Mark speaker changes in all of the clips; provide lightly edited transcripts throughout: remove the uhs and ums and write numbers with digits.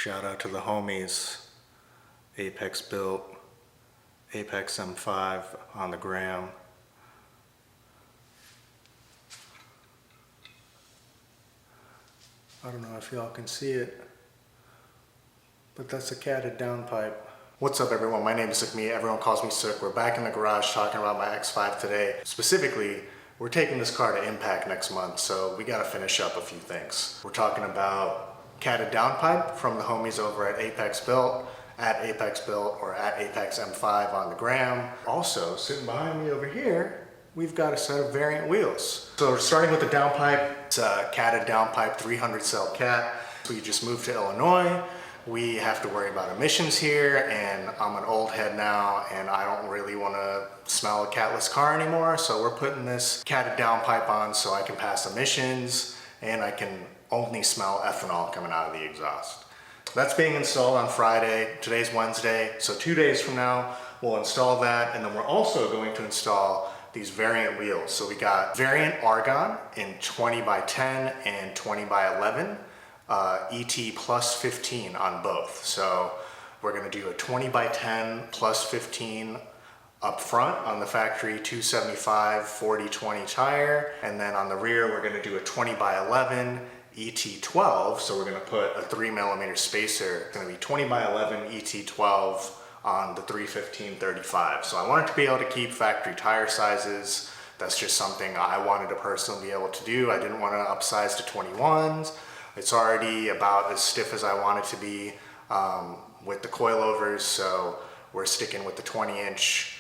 Speaker 1: Shout out to the homies, ApexBuilt, Apex M5 on the gram. I don't know if y'all can see it, but that's a catted downpipe. What's up everyone, my name is Sook. Everyone calls me Sook. We're back in the garage talking about my X5 today. Specifically, we're taking this car to MPact next month, so we gotta finish up a few things. We're talking about catted downpipe from the homies over at ApexBuilt, at ApexBuilt or at Apex M5 on the gram. Also, sitting behind me over here, we've got a set of variant wheels. So starting with the downpipe, it's a catted downpipe 300 cell cat. We just moved to Illinois. We have to worry about emissions here, and I'm an old head now and I don't really want to smell a catless car anymore. So we're putting this catted downpipe on so I can pass emissions and I can only smell ethanol coming out of the exhaust. That's being installed on Friday. Today's Wednesday, so 2 days from now we'll install that, and then we're also going to install these variant wheels. So we got variant argon in 20 by 10 and 20 by 11, ET plus 15 on both. So we're gonna do a 20 by 10 plus 15 up front on the factory 275 40/20 tire, and then on the rear we're gonna do a 20 by 11 ET12. So we're gonna put a 3mm spacer. It's gonna be 20 by 11 ET12 on the 315/35. So I wanted to be able to keep factory tire sizes. That's just something I wanted to personally be able to do. I didn't want to upsize to 21s. It's already about as stiff as I want it to be with the coilovers, so we're sticking with the 20-inch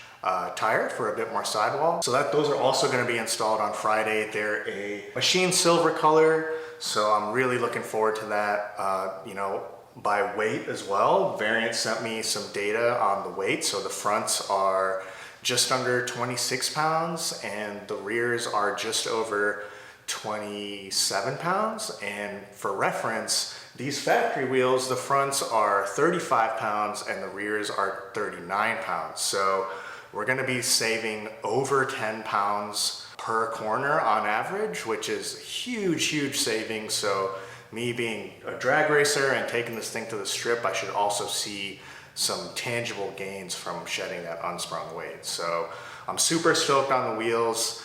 Speaker 1: tire for a bit more sidewall. So those are also going to be installed on Friday. They're a machine silver color, so I'm really looking forward to that. You know, by weight as well. Variant sent me some data on the weight. So the fronts are just under 26 pounds and the rears are just over 27 pounds. And for reference, these factory wheels, the fronts are 35 pounds and the rears are 39 pounds. So we're gonna be saving over 10 pounds per corner on average, which is huge savings. So me being a drag racer and taking this thing to the strip, I should also see some tangible gains from shedding that unsprung weight. So I'm super stoked on the wheels.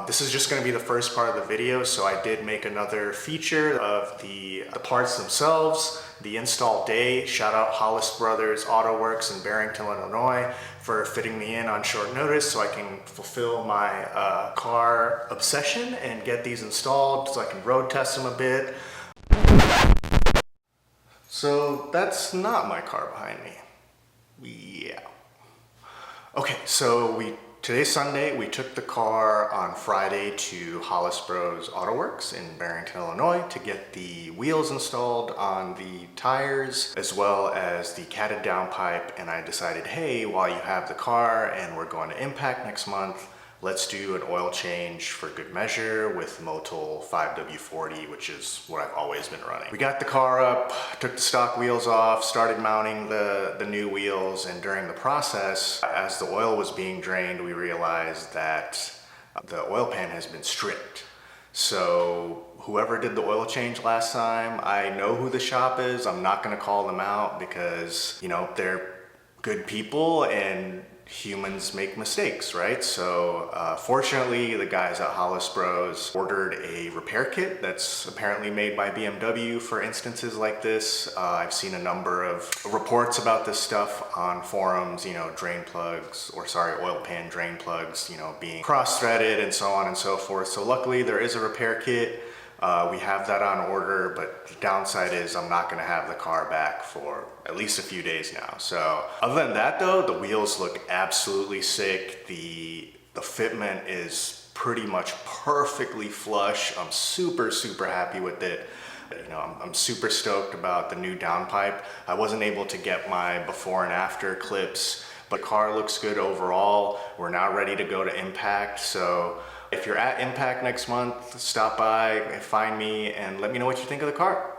Speaker 1: This is just gonna be the first part of the video, so I did make another feature of the parts themselves, the install day. Shout out Hollis Brothers Auto Works in Barrington, Illinois for fitting me in on short notice so I can fulfill my car obsession and get these installed so I can road test them a bit. So that's not my car behind me. Yeah. Okay, so today's Sunday. We took the car on Friday to Hollis Bros Auto Works in Barrington, Illinois to get the wheels installed on the tires as well as the catted downpipe. And I decided, hey, while you have the car and we're going to MPact next month, let's do an oil change for good measure with Motul 5W40, which is what I've always been running. We got the car up, took the stock wheels off, started mounting the new wheels, and during the process, as the oil was being drained, we realized that the oil pan has been stripped. So whoever did the oil change last time, I know who the shop is. I'm not gonna call them out because, you know, they're good people and humans make mistakes, right? So fortunately, the guys at Hollis Bros ordered a repair kit that's apparently made by BMW for instances like this. I've seen a number of reports about this stuff on forums, you know, oil pan drain plugs, you know, being cross-threaded and so on and so forth. So luckily there is a repair kit. We have that on order, but the downside is I'm not gonna have the car back for at least a few days now. So other than that though, the wheels look absolutely sick. The fitment is pretty much perfectly flush. I'm super happy with it. You know, I'm super stoked about the new downpipe. I wasn't able to get my before and after clips, but the car looks good overall. We're now ready to go to MPact. So if you're at MPact next month, stop by, find me, and let me know what you think of the car.